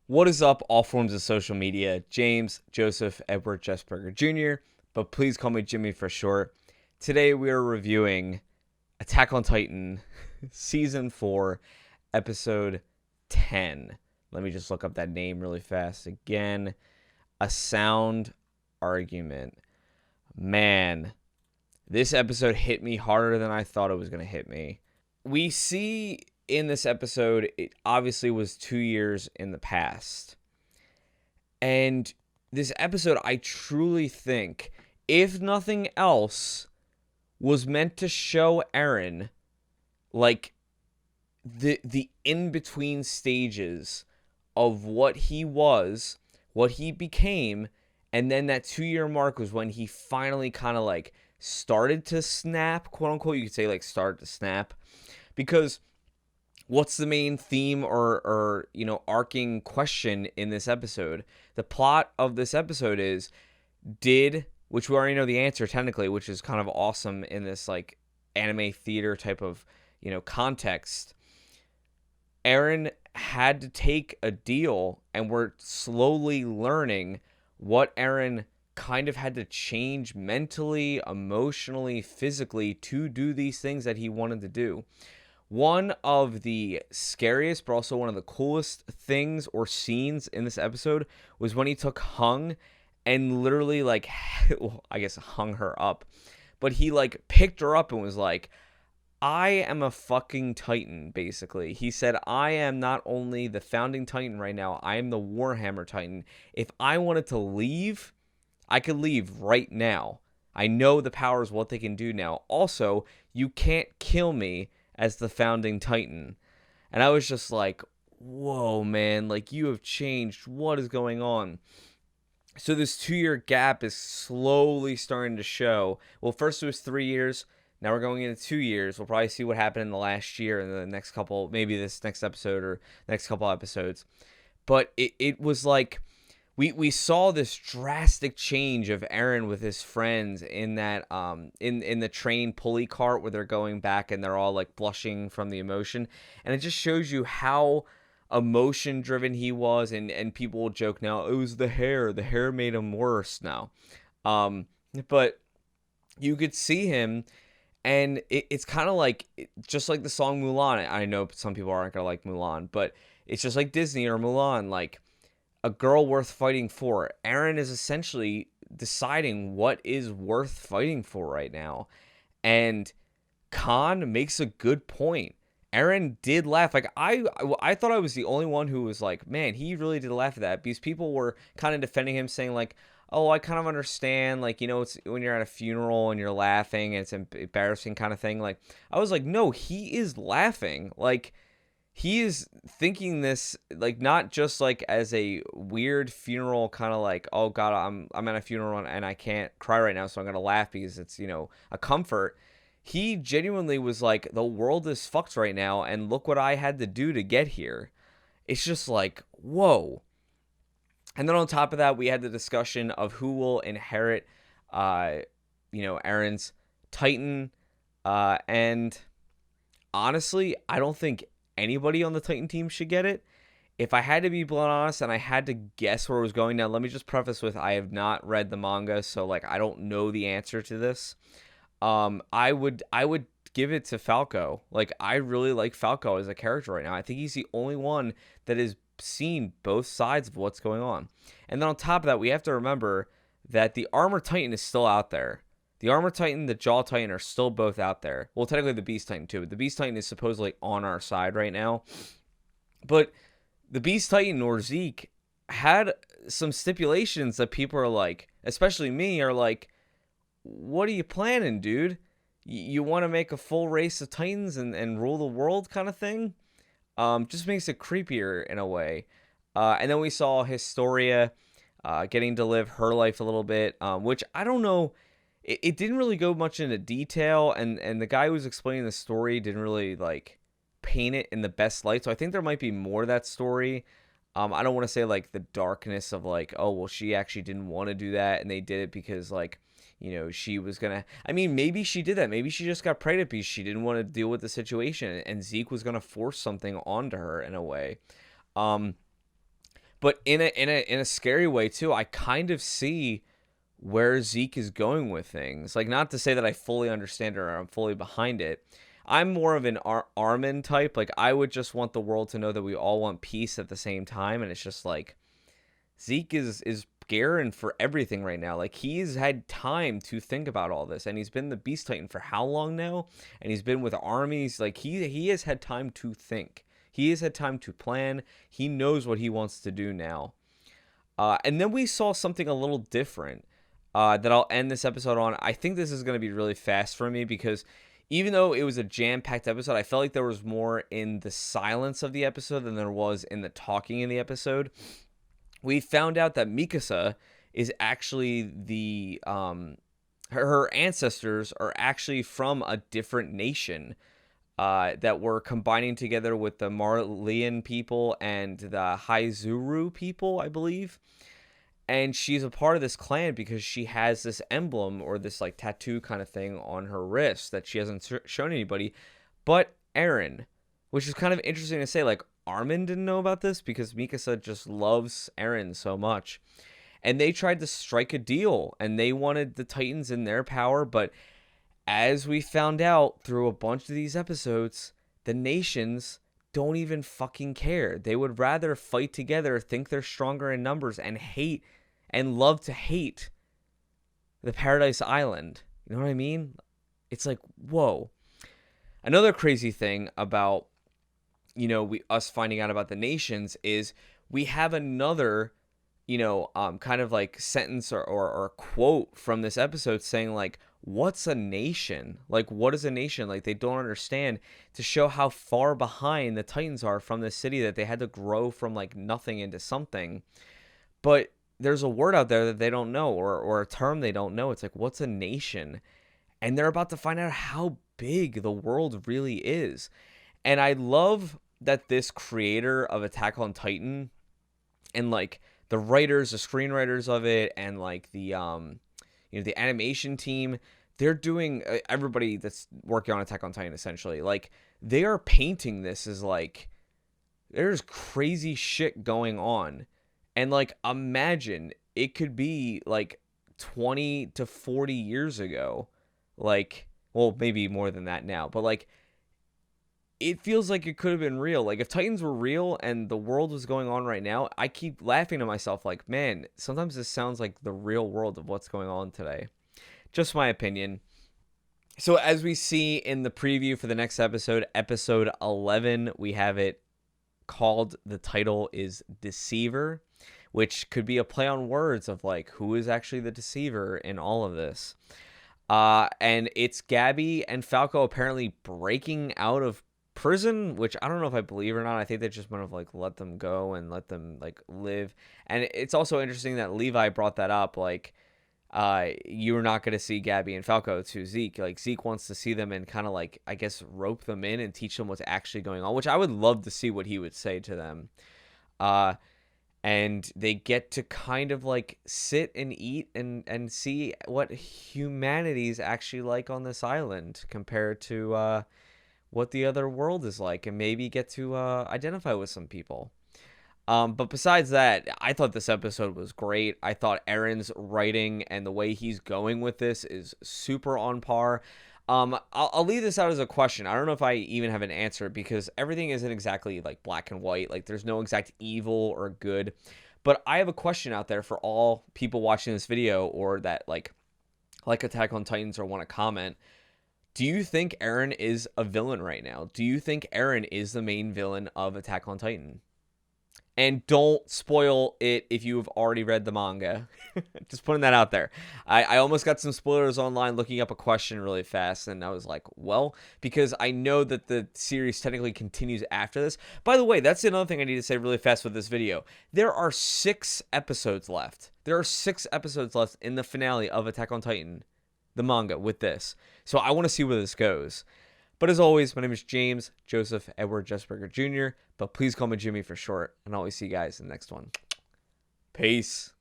What is up, all forms of social media? James Joseph Edward Jesperger Jr., but please call me Jimmy for short. Today we are reviewing Attack on Titan, Season 4, Episode 10. Let me just look up that name really fast again. A Sound Argument. Man, this episode hit me harder than I thought it was going to hit me. We see in this episode, it obviously was 2 years in the past. And this episode, I truly think, if nothing else, was meant to show Eren like the in-between stages of what he was, what he became, and then that 2 year mark was when he finally kind of like started to snap, quote unquote. You could say like started to snap. Because what's the main theme or arcing question in this episode? The plot of this episode is, which we already know the answer technically, which is kind of awesome in this like anime theater type of context. Eren had to take a deal, and we're slowly learning what Eren kind of had to change mentally, emotionally, physically to do these things that he wanted to do. One of the scariest, but also one of the coolest things or scenes in this episode was when he took Hung and literally, like, well, I guess hung her up. But he, like, picked her up and was like, I am a fucking Titan, basically. He said, I am not only the founding Titan right now, I am the Warhammer Titan. If I wanted to leave, I could leave right now. I know the powers, what they can do now. Also, you can't kill me as the founding Titan. And I was just like, whoa, man, like, you have changed. What is going on? So this 2 year gap is slowly starting to show. Well, first it was 3 years. Now we're going into 2 years. We'll probably see what happened in the last year and the next couple, maybe this next episode or next couple episodes. But it was like we saw this drastic change of Eren with his friends in that in the train pulley cart where they're going back and they're all like blushing from the emotion, and it just shows you how emotion driven he was. And people will joke now, it was the hair made him worse now. But you could see him, and it's kind of like, just like the song Mulan. I know some people aren't gonna like Mulan, but it's just like Disney or Mulan, like a girl worth fighting for. Eren is essentially deciding what is worth fighting for right now. And Khan makes a good point. Eren did laugh. Like, I thought I was the only one who was like, man, he really did laugh at that, because people were kind of defending him, saying like, oh, I kind of understand, like, it's when you're at a funeral and you're laughing and it's embarrassing kind of thing. Like, I was like, no, he is laughing. Like, he is thinking this, like, not just like as a weird funeral kind of like, oh god, I'm at a funeral and I can't cry right now, so I'm gonna laugh because it's a comfort. He genuinely was like, the world is fucked right now, and look what I had to do to get here. It's just like, whoa. And then on top of that, we had the discussion of who will inherit Eren's Titan. And honestly, I don't think anybody on the Titan team should get it. If I had to be blunt honest and I had to guess where it was going, now let me just preface with, I have not read the manga, so like I don't know the answer to this. I would give it to Falco. Like, I really like Falco as a character right now. I think he's the only one that has seen both sides of what's going on. And then on top of that, we have to remember that the Armor Titan is still out there. The Armor Titan, the Jaw Titan are still both out there. Well, technically the Beast Titan too, but the Beast Titan is supposedly on our side right now. But the Beast Titan, or Zeke, had some stipulations that people are like, especially me, are like, what are you planning, dude? You want to make a full race of Titans and rule the world kind of thing? Just makes it creepier in a way. And then we saw Historia getting to live her life a little bit, which I don't know. It didn't really go much into detail, and the guy who was explaining the story didn't really like paint it in the best light. So I think there might be more of that story. I don't want to say like the darkness of like, oh well, she actually didn't want to do that, and they did it because like, she was gonna. I mean, maybe she did that. Maybe she just got pregnant because she didn't want to deal with the situation, and Zeke was gonna force something onto her in a way. But But in a scary way too, I kind of see where Zeke is going with things. Like, not to say that I fully understand it or I'm fully behind it. I'm more of an Armin type. Like, I would just want the world to know that we all want peace at the same time, and it's just like Zeke is Garen for everything right now. Like, he's had time to think about all this, and he's been the Beast Titan for how long now? And he's been with armies. Like, he has had time to think. He has had time to plan. He knows what he wants to do now. And then we saw something a little different that I'll end this episode on. I think this is going to be really fast for me because even though it was a jam-packed episode, I felt like there was more in the silence of the episode than there was in the talking in the episode. We found out that Mikasa is actually the her ancestors are actually from a different nation that were combining together with the Marleyan people and the Haizuru people, I believe. And she's a part of this clan because she has this emblem or this like tattoo kind of thing on her wrist that she hasn't shown anybody but Eren, which is kind of interesting to say. Like, Armin didn't know about this because Mikasa just loves Eren so much. And they tried to strike a deal and they wanted the Titans in their power, but as we found out through a bunch of these episodes, the nations don't even fucking care. They would rather fight together, think they're stronger in numbers, and hate and love to hate the Paradise Island. You know what I mean? It's like, whoa. Another crazy thing about, us finding out about the nations is we have another, kind of like sentence or quote from this episode saying like, what's a nation? Like, what is a nation? Like, they don't understand, to show how far behind the Titans are from the city, that they had to grow from like nothing into something. But there's a word out there that they don't know, or a term they don't know. It's like, what's a nation? And they're about to find out how big the world really is. And I love that this creator of Attack on Titan and like the writers, the screenwriters of it, and like the the animation team, they're doing, everybody that's working on Attack on Titan, essentially, like, they are painting this as like, there's crazy shit going on. And like, imagine it could be like 20 to 40 years ago. Like, well, maybe more than that now, but like, it feels like it could have been real. Like, if Titans were real and the world was going on right now, I keep laughing to myself like, man, sometimes this sounds like the real world of what's going on today. Just my opinion. So as we see in the preview for the next episode, episode 11, we have it called, the title is Deceiver, which could be a play on words of like, who is actually the deceiver in all of this. And it's Gabby and Falco apparently breaking out of prison, which I don't know if I believe or not. I think they just want to like let them go and let them like live. And it's also interesting that Levi brought that up, like, you're not going to see Gabby and Falco to Zeke. Like, Zeke wants to see them and kind of like, I guess, rope them in and teach them what's actually going on, which I would love to see what he would say to them. And they get to kind of like sit and eat and see what humanity's actually like on this island compared to what the other world is like, and maybe get to identify with some people. But besides that, I thought this episode was great. I thought Eren's writing and the way he's going with this is super on par. I'll leave this out as a question. I don't know if I even have an answer because everything isn't exactly like black and white. Like, there's no exact evil or good. But I have a question out there for all people watching this video or that like Attack on Titans or want to comment. Do you think Eren is a villain right now? Do you think Eren is the main villain of Attack on Titan? And don't spoil it if you've already read the manga. Just putting that out there. I almost got some spoilers online looking up a question really fast, and I was like, well, because I know that the series technically continues after this. By the way, that's another thing I need to say really fast with this video. There are 6 episodes left. There are 6 episodes left in the finale of Attack on Titan, the manga, with this. So I want to see where this goes. But as always, my name is James Joseph Edward Jesperger Jr., but please call me Jimmy for short, and I'll always see you guys in the next one. Peace.